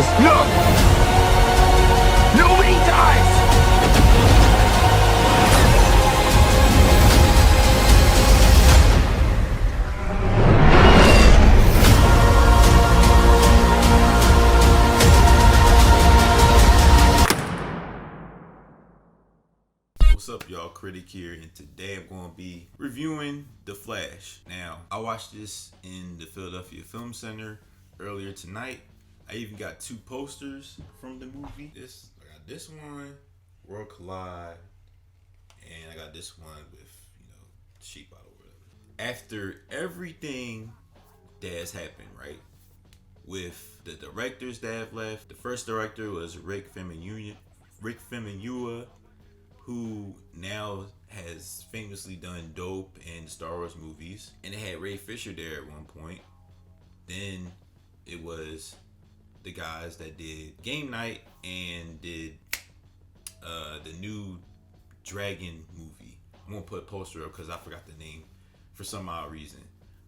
justice. No! Nobody dies! What's up, y'all? Critic here, and today I'm going to be reviewing The Flash. Now, I watched this in the Philadelphia Film Center earlier tonight. I even got two posters from the movie. I got this one, World Collide, and I got this one with, sheep out or whatever. After everything that has happened, right, with the directors that have left, the first director was Rick Famuyiwa, who now has famously done Dope and Star Wars movies, and it had Ray Fisher there at one point. Then it was the guys that did Game Night and did the new Dragon movie. I'm gonna put a poster up because I forgot the name for some odd reason,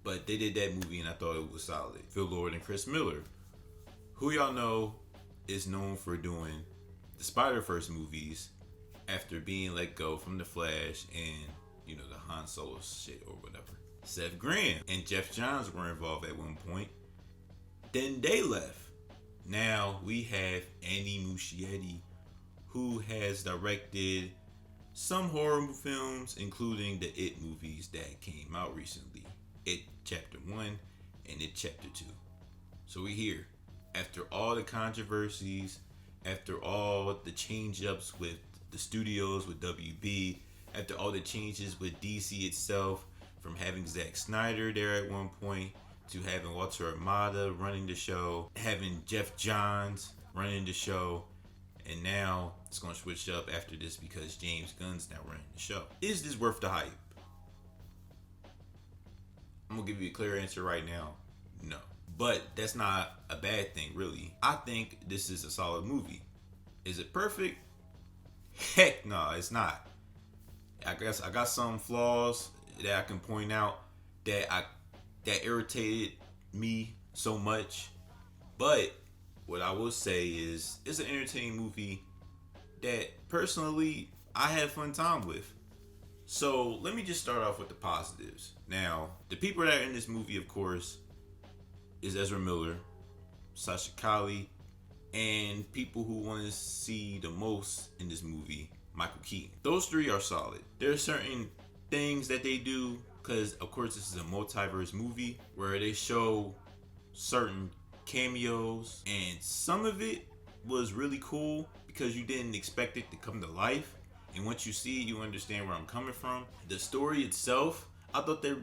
but they did that movie and I thought it was solid. Phil Lord and Chris Miller, who y'all know is known for doing the Spider-Verse movies after being let go from The Flash and, the Han Solo shit or whatever. Seth Graham and Jeff Johns were involved at one point. Then they left. Now we have Andy Muschietti, who has directed some horror films, including the It movies that came out recently. It Chapter 1 and It Chapter 2. So we're here. After all the controversies, after all the change-ups with the studios, with WB, after all the changes with DC itself, from having Zack Snyder there at one point to having Walter Amada running the show, having Jeff Johns running the show, and now it's going to switch up after this because James Gunn's now running the show. Is this worth the hype? I'm going to give you a clear answer right now. No. But that's not a bad thing, really. I think this is a solid movie. Is it perfect? Heck no, it's not. I guess I got some flaws that I can point out that irritated me so much. But what I will say is it's an entertaining movie that personally I had fun time with. So let me just start off with the positives. Now, the people that are in this movie, of course, is Ezra Miller, Sasha Calle, and people who want to see the most in this movie, Michael Keaton. Those three are solid. There are certain things that they do, because of course this is a multiverse movie, where they show certain cameos, and some of it was really cool because you didn't expect it to come to life, and once you see it, you understand where I'm coming from. The story itself, I thought they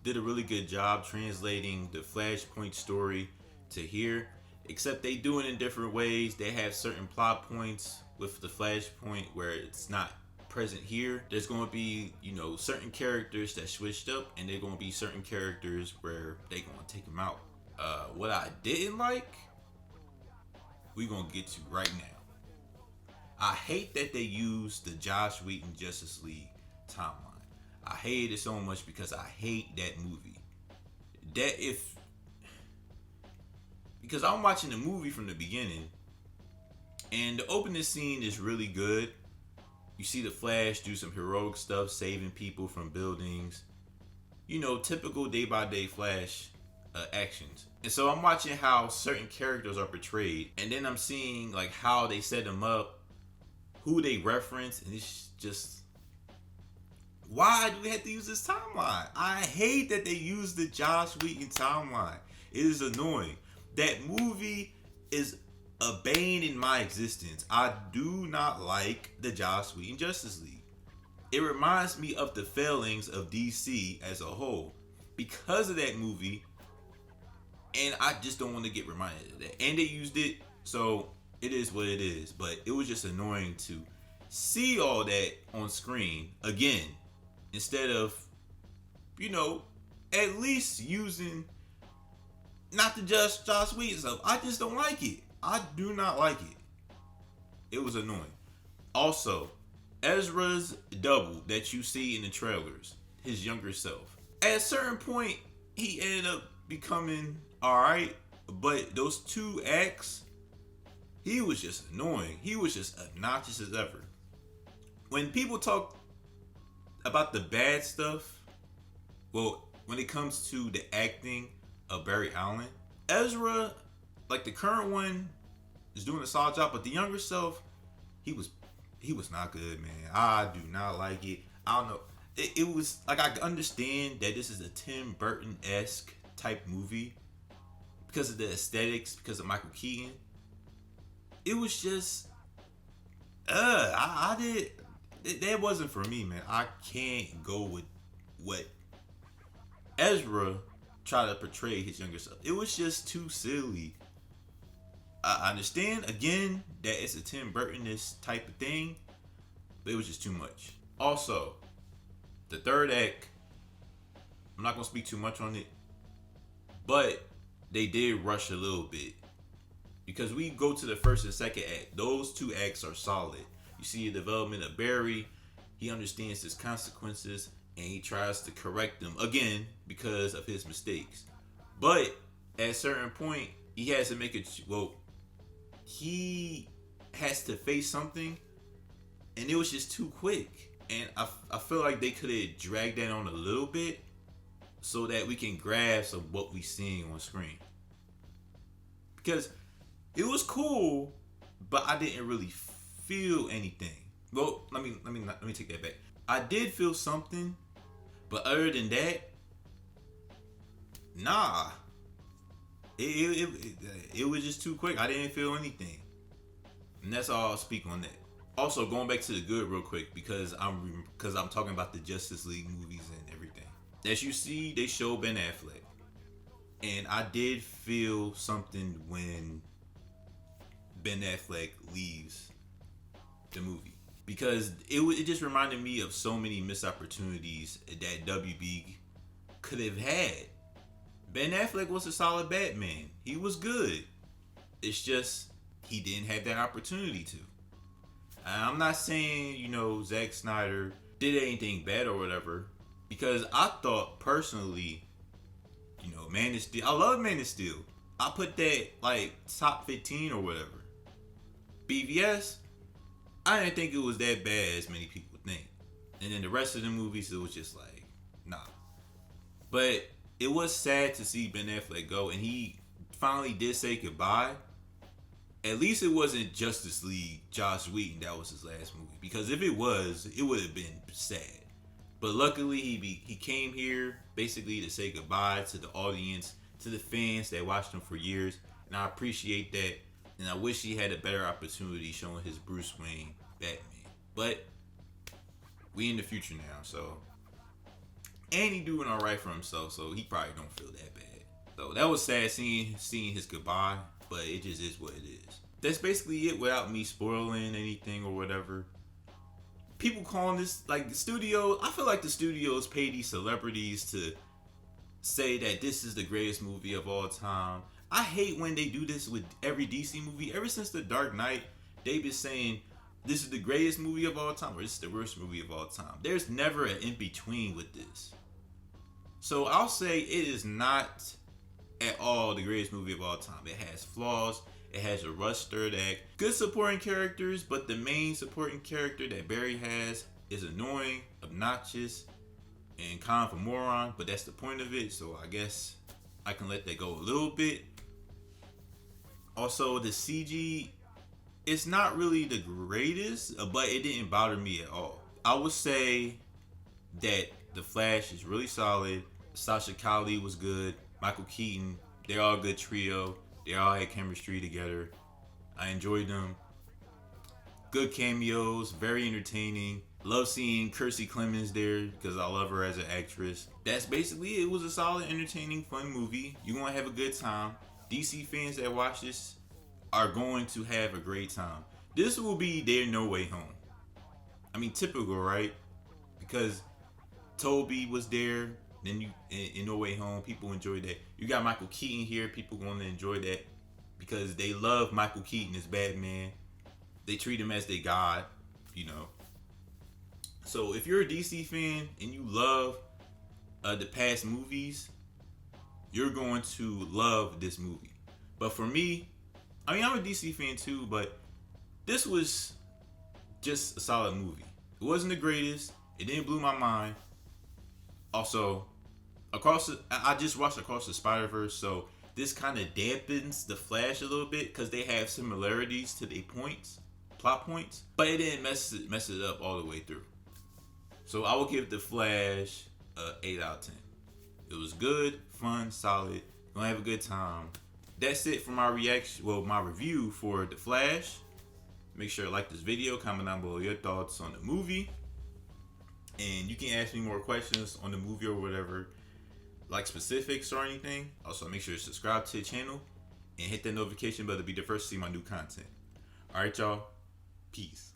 did a really good job translating the Flashpoint story to here. Except they do it in different ways. They have certain plot points with the Flashpoint where it's not present here. There's going to be, certain characters that switched up, and there's going to be certain characters where they're going to take them out. What I didn't like, we're going to get to right now. I hate that they used the Joss Whedon Justice League timeline. I hate it so much because I hate that movie. Because I'm watching the movie from the beginning, and the opening scene is really good. You see the Flash do some heroic stuff, saving people from buildings. Typical day-by-day Flash actions. And so I'm watching how certain characters are portrayed, and then I'm seeing how they set them up, who they reference, and it's just, why do we have to use this timeline? I hate that they use the Joss Whedon timeline. It is annoying. That movie is a bane in my existence. I do not like the Joss Whedon Justice League. It reminds me of the failings of DC as a whole because of that movie, and I just don't want to get reminded of that. And they used it, so it is what it is. But it was just annoying to see all that on screen again, instead of, at least using, not to just Joss Whedon stuff. I just don't like it. I do not like it. It was annoying. Also, Ezra's double that you see in the trailers, his younger self. At a certain point, he ended up becoming alright, but those two acts He was just annoying. He was just obnoxious as ever. When people talk about the bad stuff, well, when it comes to the acting of Barry Allen, Ezra, like the current one, is doing a solid job, but the younger self, he was not good, man. I do not like it. I don't know. It was like, I understand that this is a Tim Burton-esque type movie because of the aesthetics, because of Michael Keaton. It was just, that wasn't for me, man. I can't go with what Ezra tried to portray his younger self. It was just too silly. I understand, again, that it's a Tim Burton-ish type of thing, but it was just too much. Also, the third act, I'm not going to speak too much on it, but they did rush a little bit. Because we go to the first and second act. Those two acts are solid. You see the development of Barry. He understands his consequences, and he tries to correct them, again, because of his mistakes. But at a certain point, he has to make it, he has to face something, and it was just too quick. And I feel like they could have dragged that on a little bit so that we can grasp of what we're seeing on screen. Because it was cool, but I didn't really feel anything. Well, let me take that back. I did feel something, but other than that, nah. It was just too quick. I didn't feel anything, and that's all I'll speak on that. Also, going back to the good real quick, because I'm talking about the Justice League movies and everything. As you see, they show Ben Affleck, and I did feel something when Ben Affleck leaves the movie, because it just reminded me of so many missed opportunities that WB could have had. Ben Affleck was a solid Batman. He was good. It's just he didn't have that opportunity to. I'm not saying, Zack Snyder did anything bad or whatever, because I thought personally, Man of Steel. I love Man of Steel. I put that like top 15 or whatever. BVS, I didn't think it was that bad as many people think. And then the rest of the movies, it was just like, nah. But it was sad to see Ben Affleck go, and he finally did say goodbye. At least it wasn't Justice League Joss Whedon that was his last movie, because if it was, it would have been sad. But luckily, he came here basically to say goodbye to the audience, to the fans that watched him for years, and I appreciate that. And I wish he had a better opportunity showing his Bruce Wayne Batman. But we in the future now, so. And he doing all right for himself, so he probably don't feel that bad. So that was sad seeing his goodbye, but it just is what it is. That's basically it without me spoiling anything or whatever. People calling this, like, the studio, I feel like the studios pay these celebrities to say that this is the greatest movie of all time. I hate when they do this with every DC movie. Ever since The Dark Knight, they've been saying this is the greatest movie of all time or this is the worst movie of all time. There's never an in-between with this. So I'll say it is not at all the greatest movie of all time. It has flaws. It has a rushed third act. Good supporting characters, but the main supporting character that Barry has is annoying, obnoxious, and kind of a moron. But that's the point of it, so I guess I can let that go a little bit. Also, the CG, it's not really the greatest, but it didn't bother me at all. I would say that The Flash is really solid. Sasha Calle was good. Michael Keaton, they're all a good trio. They all had chemistry together. I enjoyed them. Good cameos, very entertaining. Love seeing Kiersey Clemons there because I love her as an actress. That's basically it. It was a solid, entertaining, fun movie. You're going to have a good time. DC fans that watch this are going to have a great time. This will be their No Way Home. I mean, typical, right? Because Toby was there. Then you in No Way Home, people enjoyed that. You got Michael Keaton here. People going to enjoy that because they love Michael Keaton as Batman. They treat him as their god, So if you're a DC fan and you love the past movies, you're going to love this movie. But for me, I mean, I'm a DC fan too, but this was just a solid movie. It wasn't the greatest. It didn't blow my mind. Also, I just watched Across the Spider-Verse, so this kind of dampens the Flash a little bit because they have similarities to their plot points, but it didn't mess it up all the way through. So I will give the Flash a 8 out of 10. It was good, fun, solid. Gonna have a good time. That's it for my reaction. Well, my review for the Flash. Make sure to like this video, comment down below your thoughts on the movie, and you can ask me more questions on the movie or whatever, like specifics or anything. Also, make sure to subscribe to the channel and hit that notification bell to be the first to see my new content. All right, y'all. Peace.